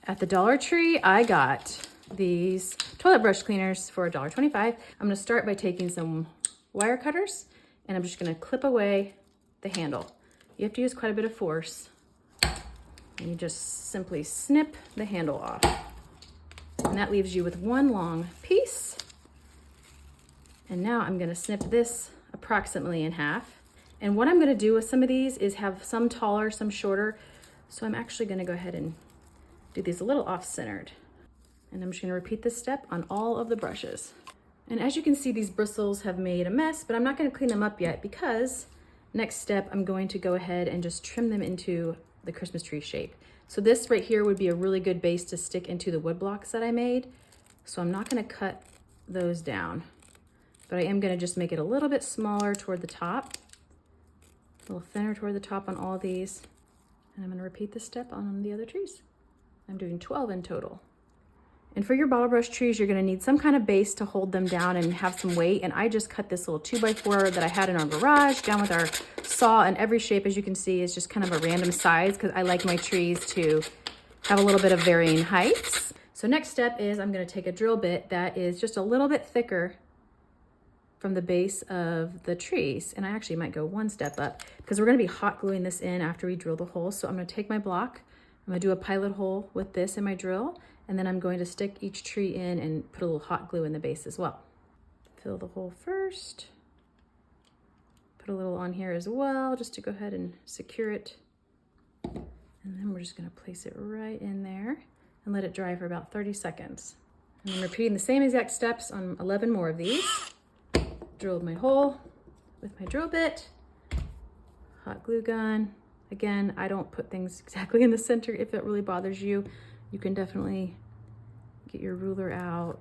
At the Dollar Tree, I got these toilet brush cleaners for $1.25. I'm gonna start by taking some wire cutters and I'm just gonna clip away the handle. You have to use quite a bit of force. And you just simply snip the handle off. And that leaves you with one long piece. And now I'm gonna snip this approximately in half. And what I'm gonna do with some of these is have some taller, some shorter. So I'm actually gonna go ahead and do these a little off-centered. And I'm just gonna repeat this step on all of the brushes. And as you can see, these bristles have made a mess, but I'm not gonna clean them up yet because next step, I'm going to go ahead and just trim them into the Christmas tree shape. So this right here would be a really good base to stick into the wood blocks that I made. So I'm not gonna cut those down, but I am gonna just make it a little bit smaller toward the top, a little thinner toward the top on all these. And I'm gonna repeat this step on the other trees. I'm doing 12 in total. And for your bottle brush trees, you're gonna need some kind of base to hold them down and have some weight. And I just cut this little 2x4 that I had in our garage down with our saw, and every shape, as you can see, is just kind of a random size because I like my trees to have a little bit of varying heights. So next step is I'm gonna take a drill bit that is just a little bit thicker from the base of the trees. And I actually might go one step up because we're gonna be hot gluing this in after we drill the hole. So I'm gonna take my block, I'm gonna do a pilot hole with this in my drill, and then I'm going to stick each tree in and put a little hot glue in the base as well. Fill the hole first. Put a little on here as well, just to go ahead and secure it. And then we're just gonna place it right in there and let it dry for about 30 seconds. And I'm repeating the same exact steps on 11 more of these. Drilled my hole with my drill bit, hot glue gun. Again, I don't put things exactly in the center. If it really bothers you, you can definitely get your ruler out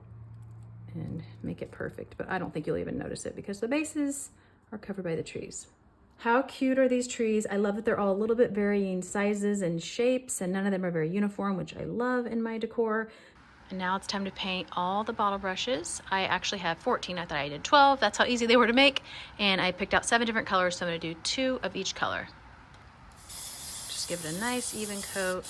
and make it perfect, but I don't think you'll even notice it because the bases are covered by the trees. How cute are these trees? I love that they're all a little bit varying sizes and shapes, and none of them are very uniform, which I love in my decor. And now it's time to paint all the bottle brushes. I actually have 14, I thought I did 12. That's how easy they were to make. And I picked out 7 different colors, so I'm gonna do 2 of each color. Just give it a nice even coat.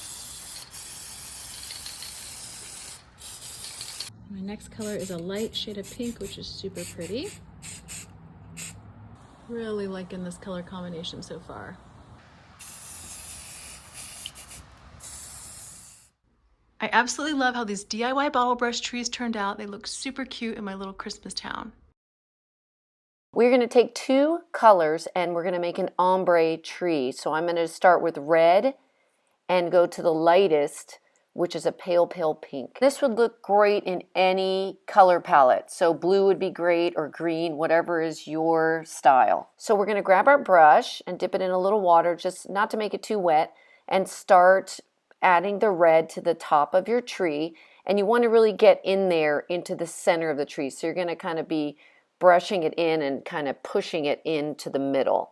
My next color is a light shade of pink, which is super pretty. Really liking this color combination so far. I absolutely love how these DIY bottle brush trees turned out. They look super cute in my little Christmas town. We're going to take 2 colors and we're going to make an ombre tree. So I'm going to start with red and go to the lightest, which is a pale, pale pink. This would look great in any color palette. So blue would be great, or green, whatever is your style. So we're going to grab our brush and dip it in a little water, just not to make it too wet, and start adding the red to the top of your tree. And you want to really get in there into the center of the tree. So you're going to kind of be brushing it in and kind of pushing it into the middle.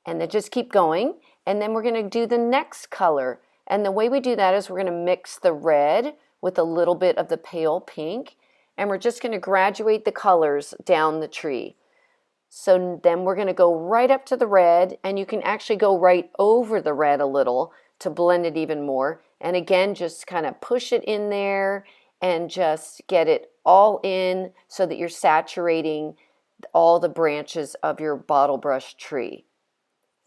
And then just keep going. And then we're going to do the next color. And the way we do that is we're going to mix the red with a little bit of the pale pink, and we're just going to graduate the colors down the tree. So then we're going to go right up to the red, and you can actually go right over the red a little to blend it even more. And again, just kind of push it in there and just get it all in so that you're saturating all the branches of your bottle brush tree.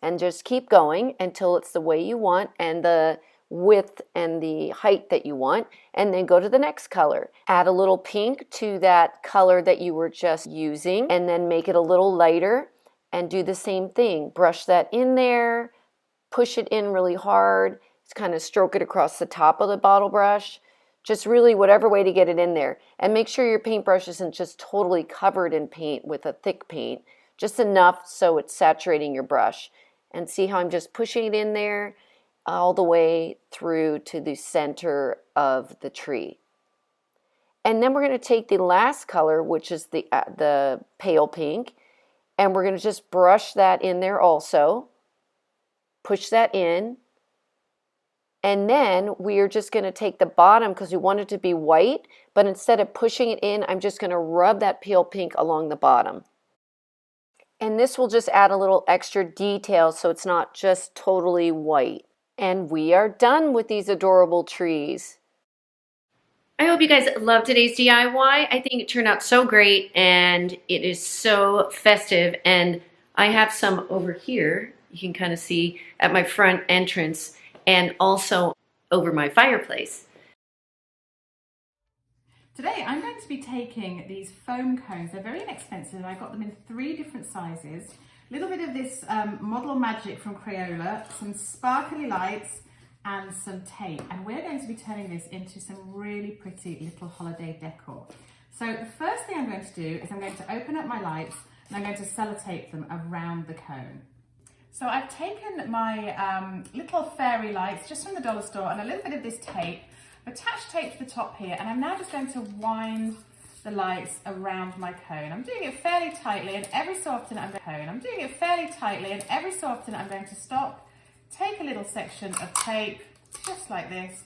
And just keep going until it's the way you want and the width and the height that you want, and then go to the next color. Add a little pink to that color that you were just using, and then make it a little lighter and do the same thing. Brush that in there, push it in really hard, just kind of stroke it across the top of the bottle brush, just really whatever way to get it in there. And make sure your paintbrush isn't just totally covered in paint with a thick paint, just enough so it's saturating your brush. And see how I'm just pushing it in there all the way through to the center of the tree. And then we're going to take the last color, which is the pale pink, and we're going to just brush that in there also. Push that in. And then we are just going to take the bottom, because we want it to be white, but instead of pushing it in, I'm just going to rub that pale pink along the bottom. And this will just add a little extra detail so it's not just totally white. And we are done with these adorable trees. I hope you guys love today's DIY. I think it turned out so great and it is so festive. And I have some over here, you can kind of see at my front entrance and also over my fireplace. Today I'm going to be taking these foam cones. They're very inexpensive. I got them in 3 different sizes. A little bit of this Model Magic from Crayola, some sparkly lights, and some tape, and we're going to be turning this into some really pretty little holiday decor. So the first thing I'm going to do is I'm going to open up my lights and I'm going to sellotape them around the cone. So I've taken my little fairy lights just from the dollar store and a little bit of this tape, attached tape to the top here, and I'm now just going to wind the lights around my cone. I'm doing it fairly tightly, and every so often I'm going to stop, take a little section of tape, just like this,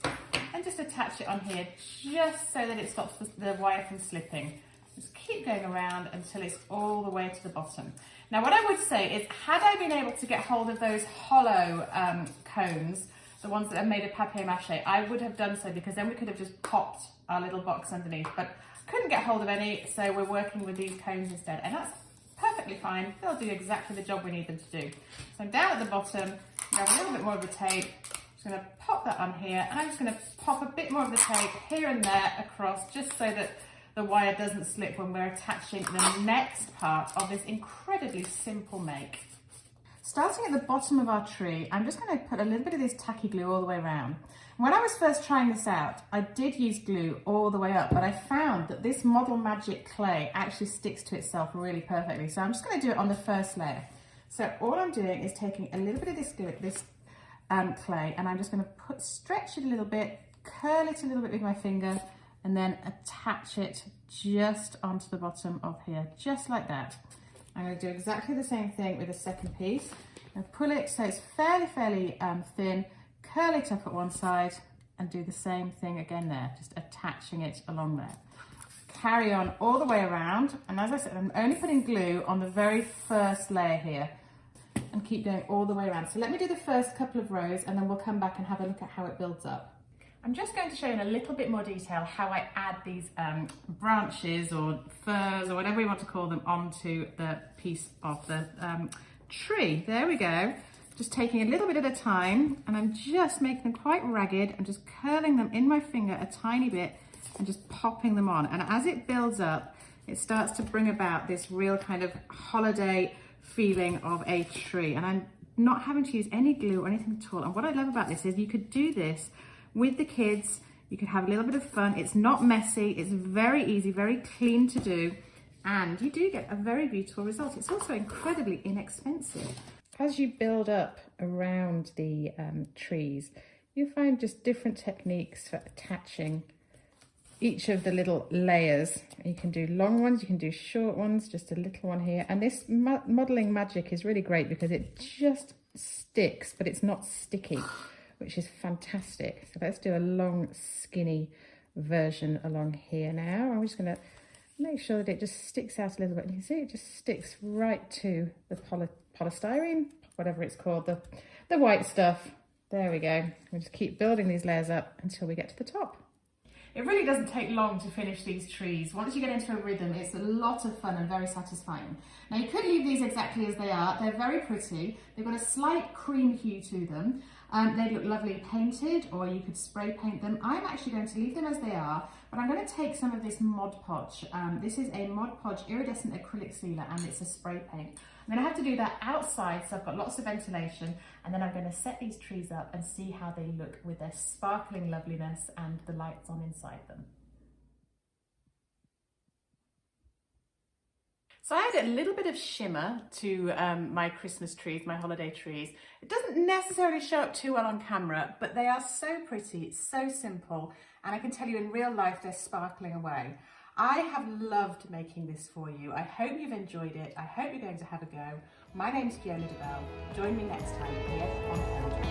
and just attach it on here, just so that it stops the wire from slipping. Just keep going around until it's all the way to the bottom. Now what I would say is, had I been able to get hold of those hollow cones, the ones that are made of papier-mâché, I would have done so, because then we could have just popped our little box underneath, but couldn't get hold of any, so we're working with these cones instead, and that's perfectly fine. They'll do exactly the job we need them to do. So I'm down at the bottom, grab a little bit more of the tape, just going to pop that on here, and I'm just going to pop a bit more of the tape here and there across, just so that the wire doesn't slip when we're attaching the next part of this incredibly simple make. Starting at the bottom of our tree, I'm just going to put a little bit of this tacky glue all the way around. When I was first trying this out, I did use glue all the way up, but I found that this Model Magic clay actually sticks to itself really perfectly. So I'm just going to do it on the first layer. So all I'm doing is taking a little bit of this clay, and I'm just going to stretch it a little bit, curl it a little bit with my finger, and then attach it just onto the bottom of here, just like that. I'm going to do exactly the same thing with the second piece. And pull it so it's fairly thin, curl it up at one side, and do the same thing again there, just attaching it along there. Carry on all the way around, and as I said, I'm only putting glue on the very first layer here, and keep going all the way around. So let me do the first couple of rows, and then we'll come back and have a look at how it builds up. I'm just going to show you in a little bit more detail how I add these branches or furs or whatever you want to call them onto the piece of the tree. There we go. Just taking a little bit at a time, and I'm just making them quite ragged and just curling them in my finger a tiny bit and just popping them on. And as it builds up, it starts to bring about this real kind of holiday feeling of a tree. And I'm not having to use any glue or anything at all. And what I love about this is you could do this with the kids. You could have a little bit of fun. It's not messy. It's very easy, very clean to do. And you do get a very beautiful result. It's also incredibly inexpensive. As you build up around the trees, you find just different techniques for attaching each of the little layers. You can do long ones, you can do short ones, just a little one here. And this modeling magic is really great because it just sticks, but it's not sticky, which is fantastic. So let's do a long, skinny version along here now. I'm just going to make sure that it just sticks out a little bit. And you can see it just sticks right to the polystyrene, whatever it's called, the white stuff. There we go. We'll just keep building these layers up until we get to the top. It really doesn't take long to finish these trees. Once you get into a rhythm, it's a lot of fun and very satisfying. Now you could leave these exactly as they are. They're very pretty. They've got a slight cream hue to them. They look lovely painted, or you could spray paint them. I'm actually going to leave them as they are, but I'm going to take some of this Mod Podge. This is a Mod Podge iridescent acrylic sealer, and it's a spray paint. I'm going to have to do that outside, so I've got lots of ventilation, and then I'm going to set these trees up and see how they look with their sparkling loveliness and the lights on inside them. So I add a little bit of shimmer to my Christmas trees, my holiday trees. It doesn't necessarily show up too well on camera, but they are so pretty, it's so simple, and I can tell you in real life they're sparkling away. I have loved making this for you. I hope you've enjoyed it. I hope you're going to have a go. My name's Fiona DeBell. Join me next time here on Hometalk.